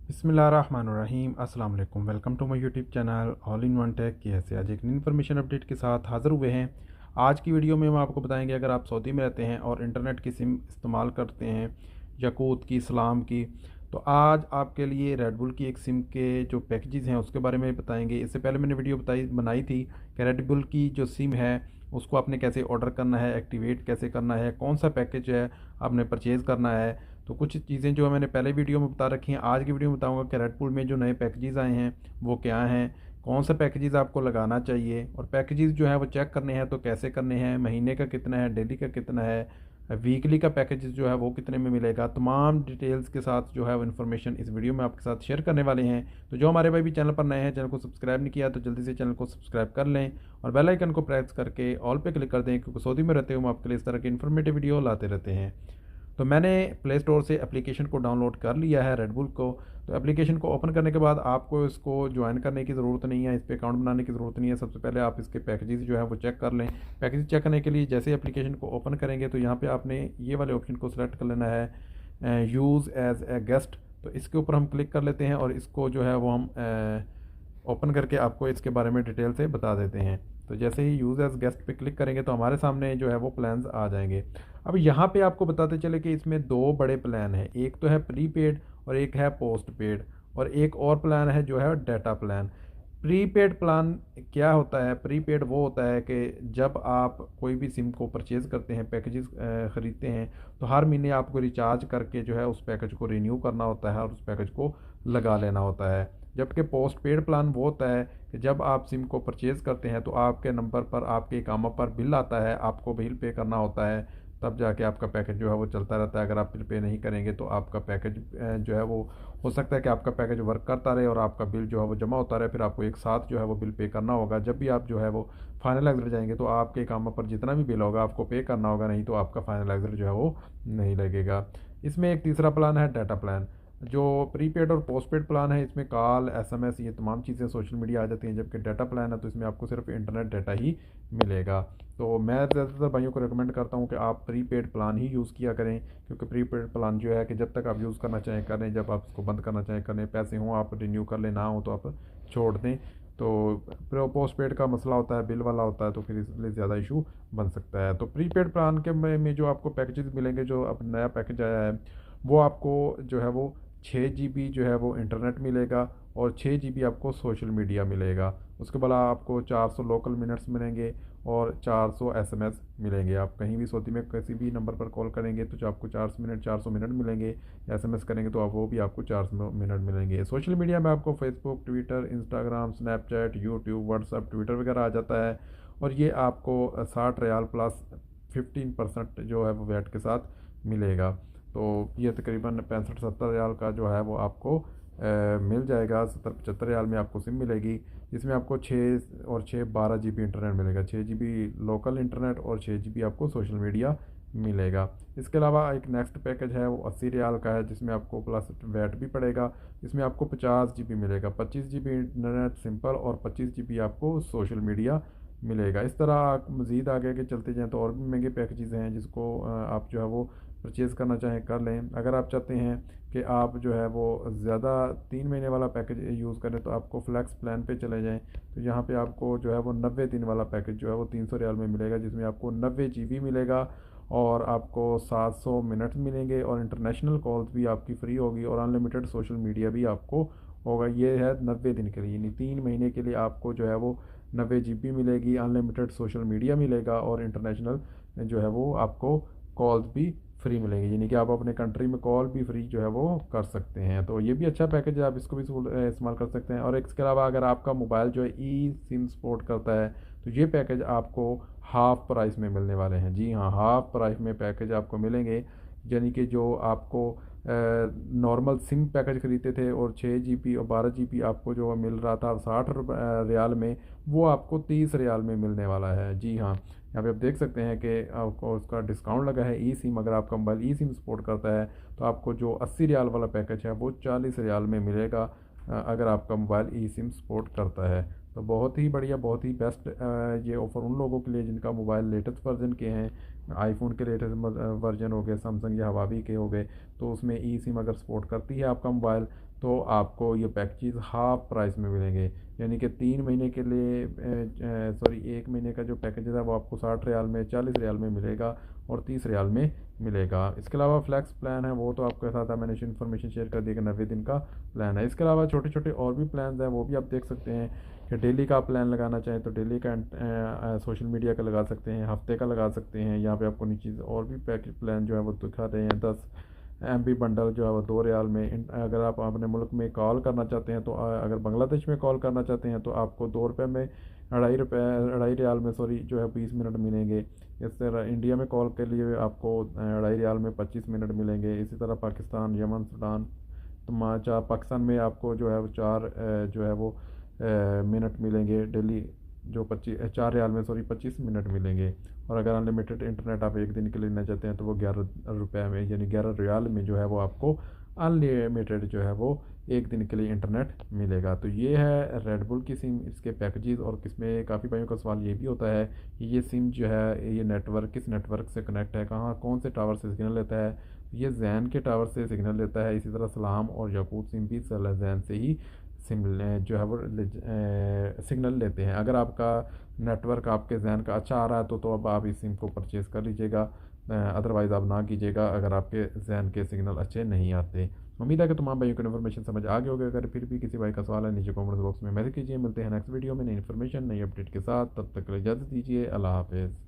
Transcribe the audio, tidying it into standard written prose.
बिस्मिल्लाहिर्रहमानिर्रहीम अस्सलाम वालेकुम। Welcome to my YouTube channel all in one tech. कैसे आज एक नई इन्फॉर्मेशन अपडेट के साथ हाज़िर हुए हैं। आज की वीडियो में हम आपको बताएंगे, अगर आप सऊदी में रहते हैं और इंटरनेट की सिम इस्तेमाल करते हैं याकूत की, सलाम की, तो आज आपके लिए रेडबुल की एक सिम के जो पैकेजेस हैं उसके बारे में बताएंगे। इससे पहले मैंने वीडियो बनाई थी कि रेडबुल की जो सिम है उसको आपने कैसे ऑर्डर करना है, एक्टिवेट कैसे करना है, कौन सा पैकेज है आपने परचेज़ करना है। तो कुछ चीज़ें जो मैंने पहले वीडियो में बता रखी हैं, आज की वीडियो में बताऊंगा कि रेडपुल में जो नए पैकेजेस आए हैं वो क्या हैं, कौन सा पैकेजेस आपको लगाना चाहिए, और पैकेजेस जो है वो चेक करने हैं तो कैसे करने हैं, महीने का कितना है, डेली का कितना है, वीकली का पैकेज जो है वो कितने में मिलेगा। तमाम डिटेल्स के साथ जो है वो इन्फॉर्मेशन इस वीडियो में आपके साथ शेयर करने वाले हैं। तो जो हमारे भाई भी चैनल पर नए हैं, चैनल को सब्सक्राइब नहीं किया तो जल्दी से चैनल को सब्सक्राइब कर लें और बेल आइकन को प्रेस करके ऑल पे क्लिक कर दें, क्योंकि सऊदी में रहते हुए हम आपके लिए इस तरह की इन्फॉर्मेटिव वीडियो लाते रहते हैं। तो मैंने प्ले स्टोर से एप्लीकेशन को डाउनलोड कर लिया है रेडबुल को। तो एप्लीकेशन को ओपन करने के बाद आपको इसको ज्वाइन करने की ज़रूरत नहीं है, इस पर अकाउंट बनाने की ज़रूरत नहीं है। सबसे पहले आप इसके पैकेजेस जो है वो चेक कर लें। पैकेज चेक करने के लिए जैसे एप्लीकेशन को ओपन करेंगे तो यहाँ पे आपने ये वाले ऑप्शन को सिलेक्ट कर लेना है, यूज़ एज ए गेस्ट। तो इसके ऊपर हम क्लिक कर लेते हैं और इसको जो है वो हम ओपन करके आपको इसके बारे में डिटेल से बता देते हैं। तो जैसे ही यूज़ एज गेस्ट पे क्लिक करेंगे तो हमारे सामने जो है वो प्लान्स आ जाएंगे। अब यहाँ पे आपको बताते चले कि इसमें दो बड़े प्लान हैं, एक तो है प्रीपेड और एक है पोस्ट पेड, और एक और प्लान है जो है डाटा प्लान। प्रीपेड प्लान क्या होता है? प्रीपेड वो होता है कि जब आप कोई भी सिम को परचेज़ करते हैं, पैकेजेस ख़रीदते हैं, तो हर महीने आपको रिचार्ज करके जो है उस पैकेज को रिन्यू करना होता है और उस पैकेज को लगा लेना होता है। जबकि पोस्ट पेड प्लान वो होता है कि जब आप सिम को परचेज़ करते हैं तो आपके नंबर पर, आपके इकामा पर बिल आता है, आपको बिल पे करना होता है, तब जाके आपका पैकेज जो है वो चलता रहता है। अगर आप बिल पे नहीं करेंगे तो आपका पैकेज जो है वो हो सकता है कि आपका पैकेज वर्क करता रहे और आपका बिल जो है वो जमा होता रहे, फिर आपको एक साथ जो है वो बिल पे करना होगा। जब भी आप जो है वो फाइनलाइजर जाएंगे तो आपके इकामा पर जितना भी बिल होगा आपको पे करना होगा, नहीं तो आपका फाइनलाइजर जो है वो नहीं लगेगा। इसमें एक तीसरा प्लान है डाटा प्लान। जो प्रीपेड और पोस्टपेड प्लान है इसमें कॉल, एसएमएस, ये तमाम चीज़ें, सोशल मीडिया आ जाती हैं। जबकि डाटा प्लान है तो इसमें आपको सिर्फ इंटरनेट डाटा ही मिलेगा। तो मैं ज़्यादातर भाइयों को रिकमेंड करता हूँ कि आप प्रीपेड प्लान ही यूज़ किया करें, क्योंकि प्रीपेड प्लान जो है कि जब तक आप यूज़ करना चाहें करें, जब आप इसको बंद करना चाहें करें, पैसे हों आप रिन्यू कर लें, ना हो तो आप छोड़ दें। तो पोस्टपेड का मसला होता है, बिल वाला होता है, तो फिर इसलिए ज़्यादा इशू बन सकता है। तो प्रीपेड प्लान के में जो आपको पैकेजेस मिलेंगे, जो अब नया पैकेज आया है वो आपको जो है वो 6 GB जो है वो इंटरनेट मिलेगा और 6 GB आपको सोशल मीडिया मिलेगा। उसके बाद आपको 400 लोकल मिनट्स मिलेंगे और 400 एसएमएस मिलेंगे। आप कहीं भी सऊदी में किसी भी नंबर पर कॉल करेंगे तो जो आपको 400 मिनट मिलेंगे, एसएमएस करेंगे तो आप वो भी आपको 400 मिनट मिलेंगे। सोशल मीडिया में आपको Facebook, Twitter, Instagram, Snapchat, YouTube, WhatsApp, Twitter वगैरह आ जाता है, और ये आपको 60 रियाल प्लस 15% जो है वो वैट के साथ मिलेगा। तो ये तकरीबन 65-70 रियाल का जो है वो आपको मिल जाएगा। 70-75 रियाल में आपको सिम मिलेगी, जिसमें आपको 6 और 6 12 GB इंटरनेट मिलेगा। 6 GB लोकल इंटरनेट और 6 GB आपको सोशल मीडिया मिलेगा। इसके अलावा एक नेक्स्ट पैकेज है वो 80 रियाल का है, जिसमें आपको प्लस वैट भी पड़ेगा। इसमें आपको 50 GB मिलेगा, 25 GB इंटरनेट सिंपल और 25 GB आपको सोशल मीडिया मिलेगा। इस तरह आप मज़ीद आगे के चलते जाएँ तो और भी महंगे पैकेजेस हैं जिसको आप जो है वो परचेज़ करना चाहें कर लें। अगर आप चाहते हैं कि आप जो है वो ज़्यादा 3 महीने वाला पैकेज यूज़ करें तो आपको फ्लैक्स प्लान पे चले जाएं। तो यहाँ पे आपको जो है वो 90 दिन वाला पैकेज जो है वो 300 रियाल में मिलेगा, जिसमें आपको 90 GB मिलेगा और आपको 700 मिनट मिलेंगे और इंटरनेशनल कॉल्स भी आपकी फ्री होगी और अनलिमिटेड सोशल मीडिया भी आपको होगा। ये है 90 दिन के लिए, यानी 3 महीने के लिए आपको जो है वो 90 GB मिलेगी, अनलिमिटेड सोशल मीडिया मिलेगा और इंटरनेशनल जो है वो आपको कॉल्स भी फ्री मिलेंगे, यानी कि आप अपने कंट्री में कॉल भी फ्री जो है वो कर सकते हैं। तो ये भी अच्छा पैकेज है, आप इसको भी इस्तेमाल कर सकते हैं। और इसके अलावा अगर आपका मोबाइल जो है ई सिम सपोर्ट करता है तो ये पैकेज आपको हाफ़ प्राइस में मिलने वाले हैं। जी हाँ, हाफ़ प्राइस में पैकेज आपको मिलेंगे, यानी कि जो आपको नॉर्मल सिम पैकेज ख़रीदते थे और 6 GB और 12 GB आपको जो मिल रहा था 60 रियाल में, वो आपको 30 रियाल में मिलने वाला है। जी हाँ, यहाँ पे आप देख सकते हैं कि आपको उसका डिस्काउंट लगा है। ई सिम, अगर आपका मोबाइल ई सिम सपोर्ट करता है तो आपको जो 80 रियाल वाला पैकेज है वो 40 रियाल में मिलेगा, अगर आपका मोबाइल ई सिम सपोर्ट करता है। तो बहुत ही बढ़िया, बहुत ही बेस्ट ये ऑफ़र उन लोगों के लिए जिनका मोबाइल लेटेस्ट वर्जन के हैं, आईफोन के लेटेस्ट वर्जन हो गए, सैमसंग या हवावी के हो गए, तो उसमें ई सिम अगर सपोर्ट करती है आपका मोबाइल, तो आपको ये पैकेजेस हाफ प्राइस में मिलेंगे। यानी कि 3 महीने के लिए सॉरी 1 महीने का जो पैकेज है वो आपको 60 रियाल में, 40 रियाल में मिलेगा और 30 रियाल में मिलेगा। इसके अलावा फ्लैक्स प्लान है, वो तो आपके साथ मैंने इन्फॉर्मेशन शेयर कर दी कि 90 दिन का प्लान है। इसके अलावा छोटे छोटे और भी प्लान हैं, वो भी आप देख सकते हैं कि डेली का प्लान लगाना चाहें तो डेली का सोशल मीडिया का लगा सकते हैं, हफ्ते का लगा सकते हैं। यहाँ पे आपको नीचे और भी पैकेज प्लान जो है वो दिखा रहे हैं। 10 MB बंडल जो है वो 2 रियाल में। अगर आप अपने मुल्क में कॉल करना चाहते हैं तो अगर बांग्लादेश में कॉल करना चाहते हैं तो आपको 2 रुपये में, 2.5 रियाल में सॉरी जो है 20 मिनट मिलेंगे। इस तरह इंडिया में कॉल के लिए आपको 2.5 रियाल में 25 मिनट मिलेंगे। इसी तरह पाकिस्तान, यमन, सूडान, तो पाकिस्तान में आपको जो है वो 4 मिनट मिलेंगे डेली, जो 4 रियाल में सॉरी 25 मिनट मिलेंगे। और अगर अनलिमिटेड इंटरनेट आप एक दिन के लिए लेना चाहते हैं तो वो 11 रुपये में, यानी 11 रियाल में जो है वो आपको अनलिमिटेड जो है वो एक दिन के लिए इंटरनेट मिलेगा। तो ये है रेड बुल की सिम, इसके पैकेजेस। और किसमें काफ़ी भाइयों का सवाल ये भी होता है कि ये सिम जो है ये नेटवर्क किस नेटवर्क से कनेक्ट है, कहाँ कौन से टावर से सिग्नल लेता है। ये जैन के टावर से सिग्नल लेता है। इसी तरह सलाम और याकूत सिम भी जैन से ही सिम जो है वो सिग्नल लेते हैं। अगर आपका नेटवर्क आपके जैन का अच्छा आ रहा है तो अब आप इस सिम को परचेज़ कर लीजिएगा, अदरवाइज़ आप ना कीजिएगा अगर आपके जैन के सिग्नल अच्छे नहीं आते। उम्मीद है कि तमाम भाइयों को इन्फॉर्मेशन समझ आ गई होगी। अगर फिर भी किसी भाई का सवाल है नीचे कमेंट बॉक्स में मैसेज कीजिए। मिलते हैं नेक्स्ट वीडियो में नई इन्फॉर्मेशन, नई अपडेट के साथ। तब तक के लिए इजाज़त दीजिए। अल्लाह हाफिज़।